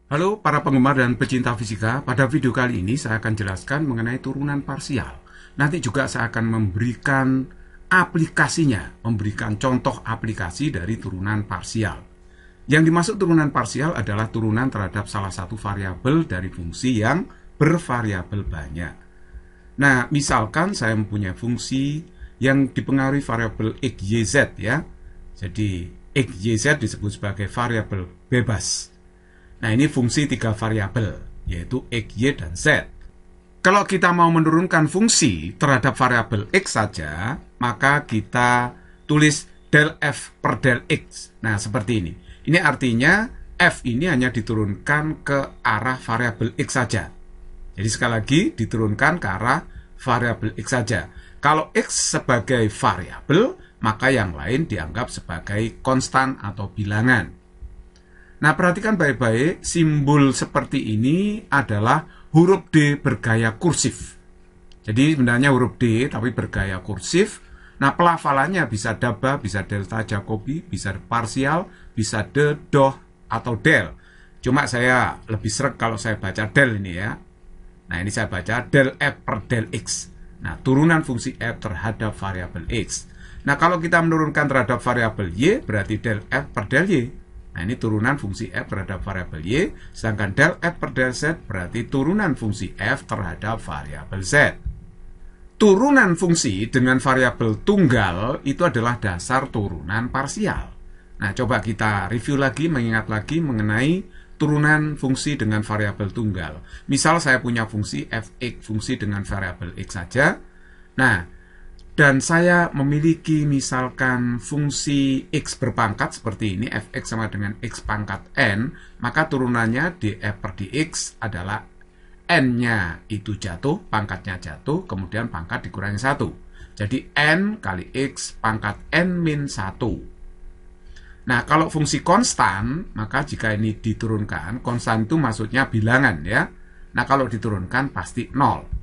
Halo para penggemar dan pecinta fisika, pada video kali ini saya akan jelaskan mengenai turunan parsial. Nanti juga saya akan memberikan aplikasinya, memberikan contoh aplikasi dari turunan parsial. Yang dimaksud turunan parsial adalah turunan terhadap salah satu variabel dari fungsi yang bervariabel banyak. Nah, misalkan saya mempunyai fungsi yang dipengaruhi variabel x, y, z ya. Jadi x, y, z disebut sebagai variabel bebas. Nah, ini fungsi tiga variabel, yaitu x, y, dan z. Kalau kita mau menurunkan fungsi terhadap variabel x saja, maka kita tulis del f per del x. Nah, seperti ini. Ini artinya f ini hanya diturunkan ke arah variabel x saja. Jadi sekali lagi diturunkan ke arah variabel x saja. Kalau x sebagai variabel, maka yang lain dianggap sebagai konstan atau bilangan. Nah, perhatikan baik-baik, simbol seperti ini adalah huruf D bergaya kursif. Jadi sebenarnya huruf D tapi bergaya kursif. Nah, pelafalannya bisa daba, bisa delta Jacobi, bisa parsial, bisa de, doh, atau del. Cuma saya lebih sreg kalau saya baca del ini ya. Nah, ini saya baca del f per del x. Nah, turunan fungsi f terhadap variabel x. Nah, kalau kita menurunkan terhadap variabel y, berarti del f per del y. Nah, ini turunan fungsi f terhadap variabel y, sedangkan del f per del z berarti turunan fungsi f terhadap variabel z. Turunan fungsi dengan variabel tunggal itu adalah dasar turunan parsial. Nah, coba kita review lagi, mengingat lagi mengenai turunan fungsi dengan variabel tunggal. Misal saya punya fungsi fx, fungsi dengan variabel x saja. Nah, dan saya memiliki misalkan fungsi x berpangkat seperti ini, fx sama dengan x pangkat n, maka turunannya df per dx adalah n-nya itu jatuh, pangkatnya jatuh, kemudian pangkat dikurangi 1. Jadi n kali x pangkat n min 1. Nah, kalau fungsi konstan, maka jika ini diturunkan, konstan itu maksudnya bilangan ya. Nah, kalau diturunkan pasti 0.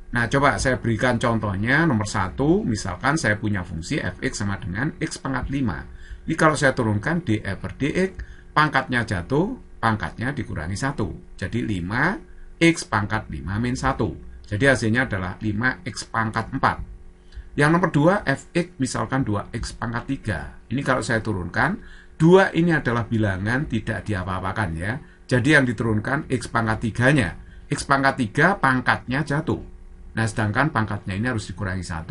Nah, coba saya berikan contohnya. Nomor 1, misalkan saya punya fungsi fx sama dengan x pangkat 5. Ini kalau saya turunkan df per dx, pangkatnya jatuh, pangkatnya dikurangi 1. Jadi 5x pangkat 5 min 1. Jadi hasilnya adalah 5x pangkat 4. Yang nomor 2, fx misalkan 2x pangkat 3. Ini kalau saya turunkan, 2 ini adalah bilangan tidak diapa-apakan ya. Jadi yang diturunkan x pangkat 3-nya. X pangkat 3 pangkatnya jatuh. Nah, sedangkan pangkatnya ini harus dikurangi 1,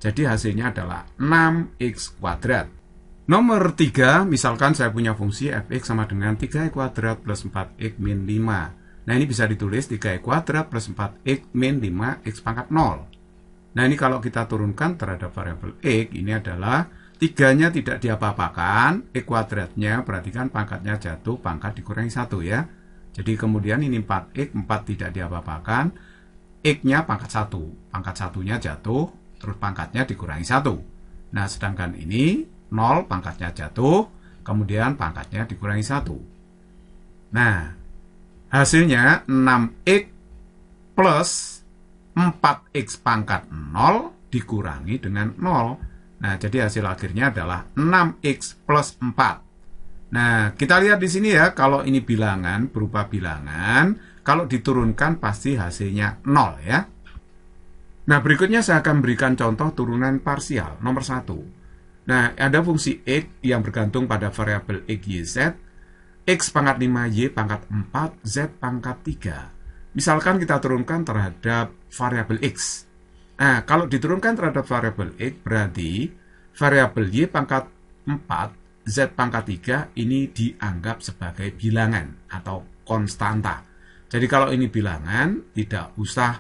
jadi hasilnya adalah 6x kuadrat. Nomor 3, misalkan saya punya fungsi fx sama dengan 3y kuadrat plus 4x min 5. Nah, ini bisa ditulis 3y kuadrat plus 4x min 5x pangkat 0. Nah, ini kalau kita turunkan terhadap variabel x, ini adalah 3-nya tidak diapa-apakan, x kuadratnya, perhatikan pangkatnya jatuh, pangkat dikurangi 1 ya. Jadi kemudian ini 4x, 4 tidak diapa-apakan, x-nya pangkat 1, pangkat 1-nya jatuh, terus pangkatnya dikurangi 1. Nah, sedangkan ini 0, pangkatnya jatuh, kemudian pangkatnya dikurangi 1. Nah, hasilnya 6x plus 4x pangkat 0 dikurangi dengan 0. Nah, jadi hasil akhirnya adalah 6x plus 4. Nah, kita lihat di sini ya, kalau ini bilangan, berupa bilangan, kalau diturunkan pasti hasilnya 0 ya. Nah, berikutnya saya akan berikan contoh turunan parsial. Nomor 1. Nah, ada fungsi x yang bergantung pada variabel x, y, z. X pangkat 5, y pangkat 4, z pangkat 3. Misalkan kita turunkan terhadap variabel x. Nah, kalau diturunkan terhadap variabel x, berarti variabel y pangkat 4, z pangkat 3 ini dianggap sebagai bilangan atau konstanta. Jadi kalau ini bilangan, tidak usah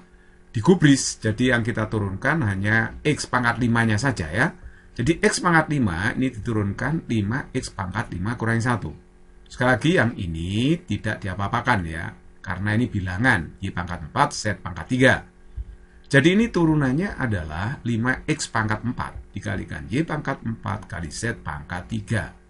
digubris. Jadi yang kita turunkan hanya x pangkat 5-nya saja ya. Jadi x pangkat 5 ini diturunkan 5x pangkat 5 kurangi 1. Sekali lagi yang ini tidak diapa-apakan ya. Karena ini bilangan, y pangkat 4, z pangkat 3. Jadi ini turunannya adalah 5x pangkat 4 dikalikan y pangkat 4 kali z pangkat 3.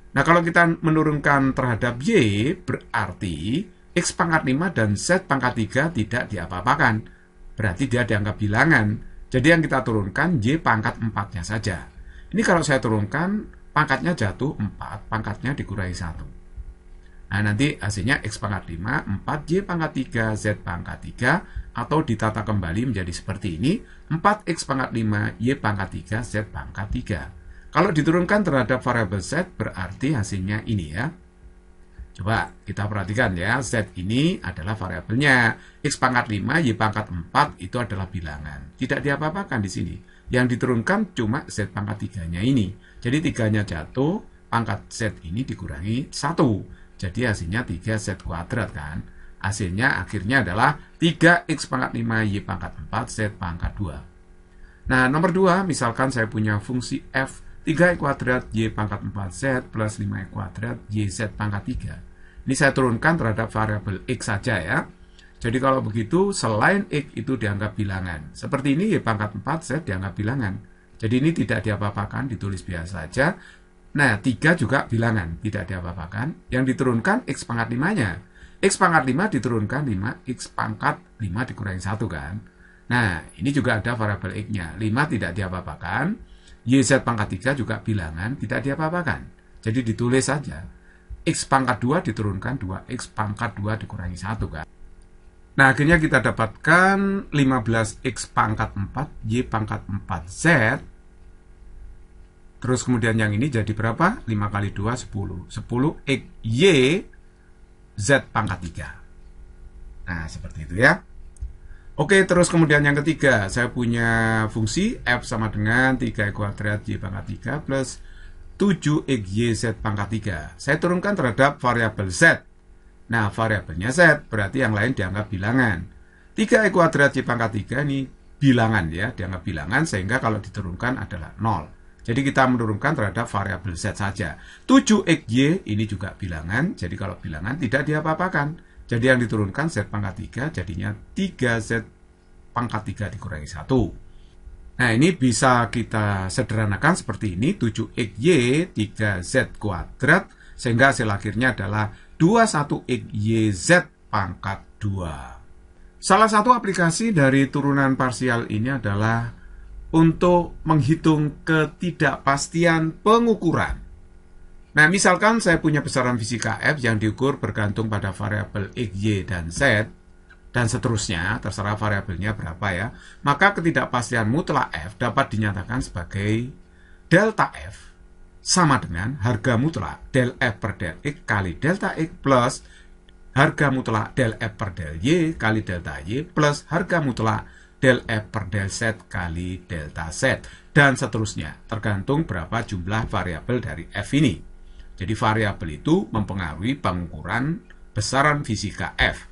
Nah, kalau kita menurunkan terhadap y, berarti x pangkat 5 dan z pangkat 3 tidak diapa-apakan. Berarti dia dianggap bilangan. Jadi yang kita turunkan y pangkat 4-nya saja. Ini kalau saya turunkan, pangkatnya jatuh 4, pangkatnya dikurangi 1. Nah, nanti hasilnya X pangkat 5, 4, Y pangkat 3, Z pangkat 3, atau ditata kembali menjadi seperti ini, 4X pangkat 5, Y pangkat 3, Z pangkat 3. Kalau diturunkan terhadap variabel Z, berarti hasilnya ini ya. Coba kita perhatikan ya, Z ini adalah variabelnya. X pangkat 5, Y pangkat 4 itu adalah bilangan. Tidak diapa-apakan di sini. Yang diturunkan cuma Z pangkat 3-nya ini. Jadi 3-nya jatuh, pangkat Z ini dikurangi 1. Jadi hasilnya 3Z kuadrat kan. Hasilnya akhirnya adalah 3X pangkat 5, Y pangkat 4, Z pangkat 2. Nah, nomor 2, misalkan saya punya fungsi F 3E kuadrat Y pangkat 4Z plus 5E kuadrat YZ pangkat 3. Ini saya turunkan terhadap variabel X saja ya. Jadi kalau begitu, selain X itu dianggap bilangan. Seperti ini, Y pangkat 4Z dianggap bilangan. Jadi ini tidak diapa-apakan, ditulis biasa saja. Nah, 3 juga bilangan, tidak diapa-apakan. Yang diturunkan X pangkat 5-nya. X pangkat 5 diturunkan 5, X pangkat 5 dikurangi 1 kan. Nah, ini juga ada variabel X-nya. 5 tidak diapa-apakan. YZ pangkat 3 juga bilangan, tidak diapa-apakan. Jadi ditulis saja. X pangkat 2 diturunkan 2, X pangkat 2 dikurangi 1 kan. Nah, akhirnya kita dapatkan 15X pangkat 4, Y pangkat 4Z. Terus kemudian yang ini jadi berapa? 5 kali 2, 10. 10X Y Z pangkat 3. Nah, seperti itu ya. Oke, terus kemudian yang ketiga, saya punya fungsi F sama dengan 3E kuadrat Y pangkat 3 plus 7X Y Z pangkat 3. Saya turunkan terhadap variabel Z. Nah, variabelnya Z, berarti yang lain dianggap bilangan. 3E kuadrat Y pangkat 3 ini bilangan ya, dianggap bilangan sehingga kalau diturunkan adalah 0. Jadi kita menurunkan terhadap variabel Z saja. 7XY ini juga bilangan, jadi kalau bilangan tidak diapa-apakan. Jadi yang diturunkan Z pangkat 3 jadinya 3Z pangkat 3 dikurangi 1. Nah, ini bisa kita sederhanakan seperti ini, 7XY 3Z kuadrat, sehingga hasil akhirnya adalah 21XYZ pangkat 2. Salah satu aplikasi dari turunan parsial ini adalah untuk menghitung ketidakpastian pengukuran. Nah, misalkan saya punya besaran fisika F yang diukur bergantung pada variabel X, Y, dan Z, dan seterusnya, terserah variabelnya berapa ya, maka ketidakpastian mutlak F dapat dinyatakan sebagai delta F sama dengan harga mutlak del F per del X kali delta X plus harga mutlak del F per del Y kali delta Y plus harga mutlak del F per del Z kali delta Z, dan seterusnya, tergantung berapa jumlah variabel dari F ini. Jadi variabel itu mempengaruhi pengukuran besaran fisika F.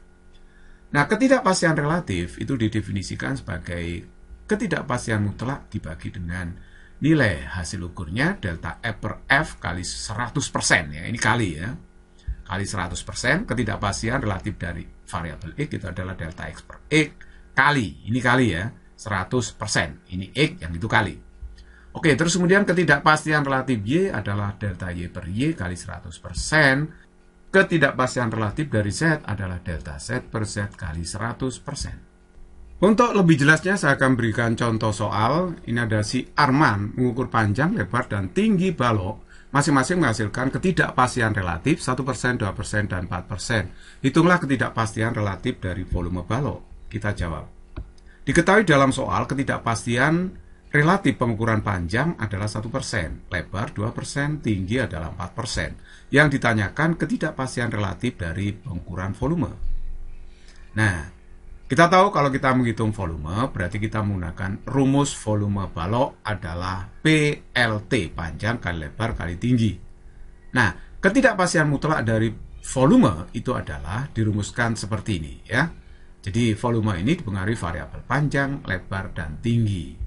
Nah, ketidakpastian relatif itu didefinisikan sebagai ketidakpastian mutlak dibagi dengan nilai hasil ukurnya delta F per F kali 100% ya, ini kali ya. Kali 100%, ketidakpastian relatif dari variabel X itu adalah delta X per X kali, ini kali ya, 100%, ini X yang itu kali. Oke, terus kemudian ketidakpastian relatif Y adalah delta Y per Y kali 100%. Ketidakpastian relatif dari Z adalah delta Z per Z kali 100%. Untuk lebih jelasnya saya akan berikan contoh soal. Ini ada si Arman mengukur panjang, lebar, dan tinggi balok. Masing-masing menghasilkan ketidakpastian relatif 1%, 2%, dan 4%. Hitunglah ketidakpastian relatif dari volume balok. Kita jawab. Diketahui dalam soal ketidakpastian relatif pengukuran panjang adalah 1%, lebar 2%, tinggi adalah 4%. Yang ditanyakan ketidakpastian relatif dari pengukuran volume. Nah, kita tahu kalau kita menghitung volume, berarti kita menggunakan rumus volume balok adalah PLT, panjang kali lebar kali tinggi. Nah, ketidakpastian mutlak dari volume itu adalah dirumuskan seperti ini ya. Jadi volume ini dipengaruhi variabel panjang, lebar, dan tinggi.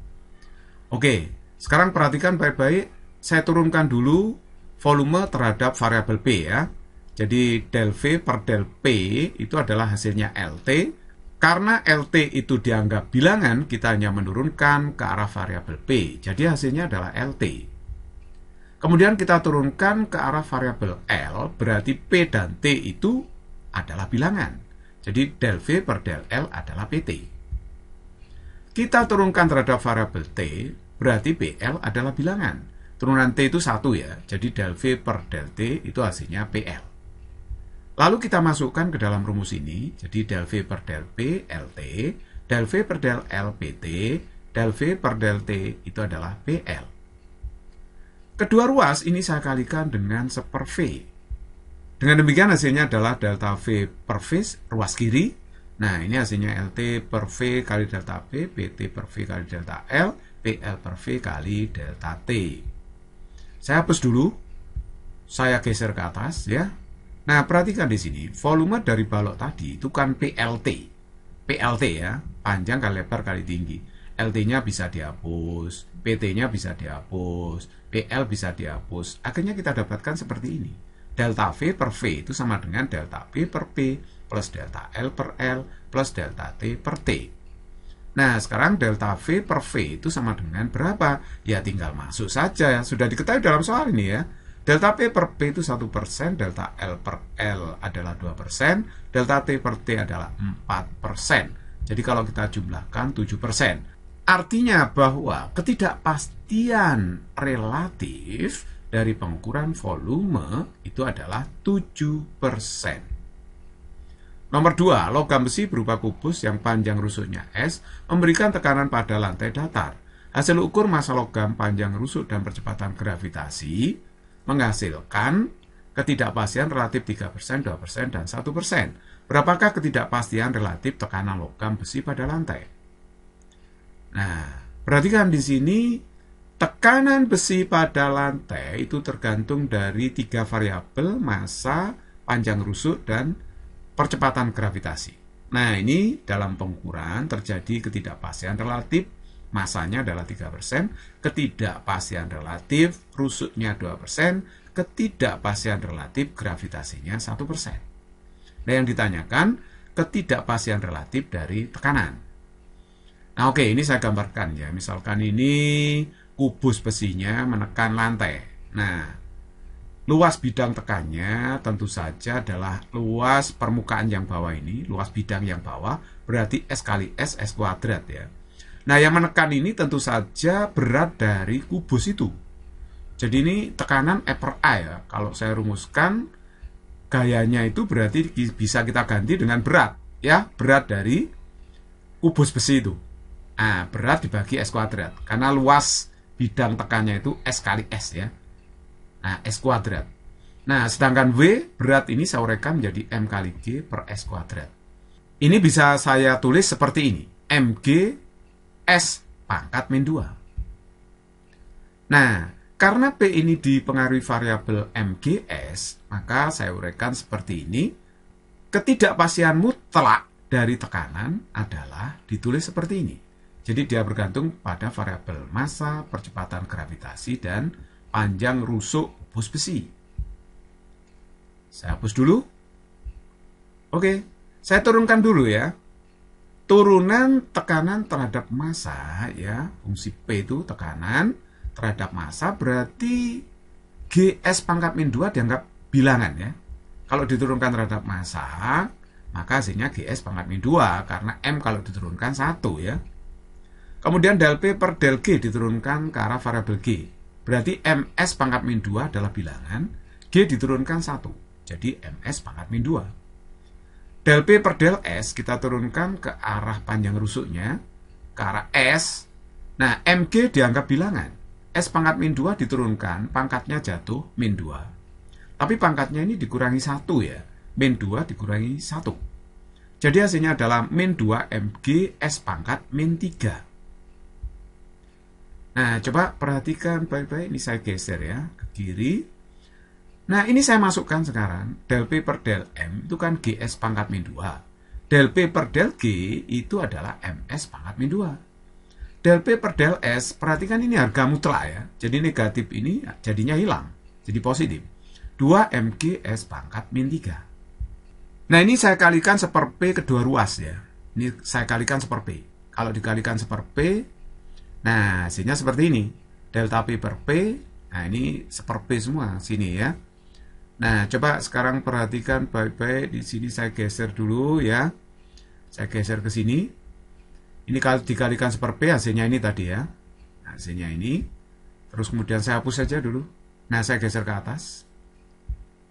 Oke, sekarang perhatikan baik-baik. Saya turunkan dulu volume terhadap variabel P ya. Jadi del V per del P itu adalah hasilnya LT. Karena LT itu dianggap bilangan, kita hanya menurunkan ke arah variabel P. Jadi hasilnya adalah LT. Kemudian kita turunkan ke arah variabel L, berarti P dan T itu adalah bilangan. Jadi del V per del L adalah PT. Kita turunkan terhadap variabel T, berarti PL adalah bilangan. Turunan T itu 1 ya, jadi del V per del T itu hasilnya PL. Lalu kita masukkan ke dalam rumus ini, jadi del V per del P, LT, del V per del L, PT, del V per del T itu adalah PL. Kedua ruas ini saya kalikan dengan seper V. Dengan demikian hasilnya adalah delta V per V ruas kiri. Nah, ini hasilnya LT per V kali delta P, PT per V kali delta L, PL per V kali delta T. Saya hapus dulu. Saya geser ke atas ya. Nah, perhatikan di sini, volume dari balok tadi itu kan PLT. PLT ya, panjang kali lebar kali tinggi. LT-nya bisa dihapus, PT-nya bisa dihapus, PL bisa dihapus. Akhirnya kita dapatkan seperti ini. Delta V per V itu sama dengan delta P per P plus delta L per L plus delta T per T. Nah, sekarang delta V per V itu sama dengan berapa? Ya tinggal masuk saja. Sudah diketahui dalam soal ini ya. Delta P per P itu 1%, delta L per L adalah 2%, delta T per T adalah 4%. Jadi kalau kita jumlahkan 7%. Artinya bahwa ketidakpastian relatif dari pengukuran volume itu adalah 7%. Nomor 2, logam besi berupa kubus yang panjang rusuknya S memberikan tekanan pada lantai datar. Hasil ukur massa logam, panjang rusuk, dan percepatan gravitasi menghasilkan ketidakpastian relatif 3%, 2%, dan 1%. Berapakah ketidakpastian relatif tekanan logam besi pada lantai? Nah, perhatikan di sini tekanan besi pada lantai itu tergantung dari 3 variabel, massa, panjang rusuk, dan percepatan gravitasi. Nah, ini dalam pengukuran terjadi ketidakpastian relatif, massanya adalah 3%, ketidakpastian relatif, rusuknya 2%, ketidakpastian relatif, gravitasinya 1%. Nah, yang ditanyakan ketidakpastian relatif dari tekanan. Nah, oke, ini saya gambarkan ya. Misalkan ini kubus besinya menekan lantai. Nah, luas bidang tekannya tentu saja adalah luas permukaan yang bawah ini, luas bidang yang bawah, berarti S kali S, S kuadrat ya. Nah, yang menekan ini tentu saja berat dari kubus itu. Jadi ini tekanan E per A ya. Kalau saya rumuskan, gayanya itu berarti bisa kita ganti dengan berat. Ya, berat dari kubus besi itu. Nah, berat dibagi S kuadrat. Karena luas bidang tekannya itu S kali S ya. Nah, S kuadrat. Nah, sedangkan V, berat ini saya uraikan menjadi M kali G per S kuadrat. Ini bisa saya tulis seperti ini. MG S pangkat min 2. Nah, karena P ini dipengaruhi variabel MGS, maka saya uraikan seperti ini. Ketidakpastian mutlak dari tekanan adalah ditulis seperti ini. Jadi dia bergantung pada variabel massa, percepatan gravitasi, dan panjang rusuk kubus besi. Saya hapus dulu. Oke, saya turunkan dulu ya. Turunan tekanan terhadap massa ya, fungsi P itu tekanan terhadap massa, berarti GS pangkat min 2 dianggap bilangan ya. Kalau diturunkan terhadap massa, maka hasilnya GS pangkat min 2, karena M kalau diturunkan 1 ya. Kemudian del P per del G diturunkan ke arah variabel G. Berarti MS pangkat min 2 adalah bilangan, G diturunkan 1. Jadi MS pangkat min 2. Del P per del S kita turunkan ke arah panjang rusuknya, ke arah S. Nah, MG dianggap bilangan. S pangkat min 2 diturunkan, pangkatnya jatuh min 2. Tapi pangkatnya ini dikurangi 1 ya. Min 2 dikurangi 1. Jadi hasilnya adalah min 2 MG S pangkat min 3. Nah, coba perhatikan baik-baik. Ini saya geser ya ke kiri. Nah, ini saya masukkan sekarang. Del P per del M itu kan GS pangkat min 2. Del P per del G itu adalah MS pangkat min 2. Del P per del S, perhatikan ini harga mutlak ya. Jadi negatif ini jadinya hilang. Jadi positif. 2 MGS pangkat min 3. Nah, ini saya kalikan seper P kedua ruas ya. Ini saya kalikan seper P. Kalau dikalikan seper P, nah hasilnya seperti ini. Delta P per P, nah ini seper P semua sini ya. Nah, coba sekarang perhatikan baik-baik. Di sini saya geser dulu ya. Saya geser ke sini. Ini kalau dikalikan seper P, hasilnya ini tadi ya. Hasilnya ini. Terus kemudian saya hapus saja dulu. Nah, saya geser ke atas.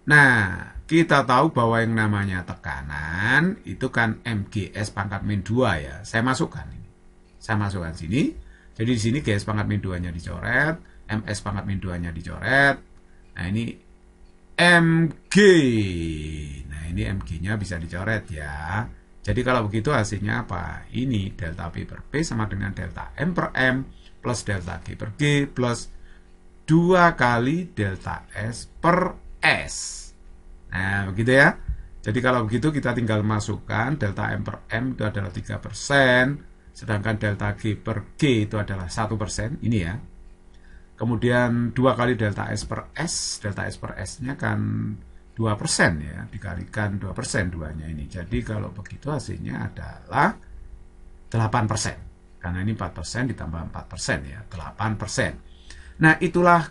Nah, kita tahu bahwa yang namanya tekanan itu kan MGS pangkat min 2 ya. Saya masukkan ini. Saya masukkan sini. Jadi di sini GS pangkat min 2-nya dicoret, MS pangkat min 2-nya dicoret. Nah, ini MG. Nah, ini MG-nya bisa dicoret ya. Jadi kalau begitu hasilnya apa? Ini delta P per P sama dengan delta M per M plus delta G per G plus 2 kali delta S per S. Nah, begitu ya. Jadi kalau begitu kita tinggal masukkan delta M per M itu adalah 3%, sedangkan delta G per G itu adalah 1%, ini ya. Kemudian 2 kali delta S per S, delta S per S-nya kan 2% ya, dikalikan 2% duanya ini. Jadi kalau begitu hasilnya adalah 8%. Karena ini 4% ditambah 4% ya, 8%. Nah, itulah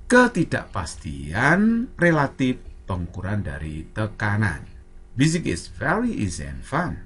ketidakpastian relatif pengukuran dari tekanan. Basic is very easy and fun.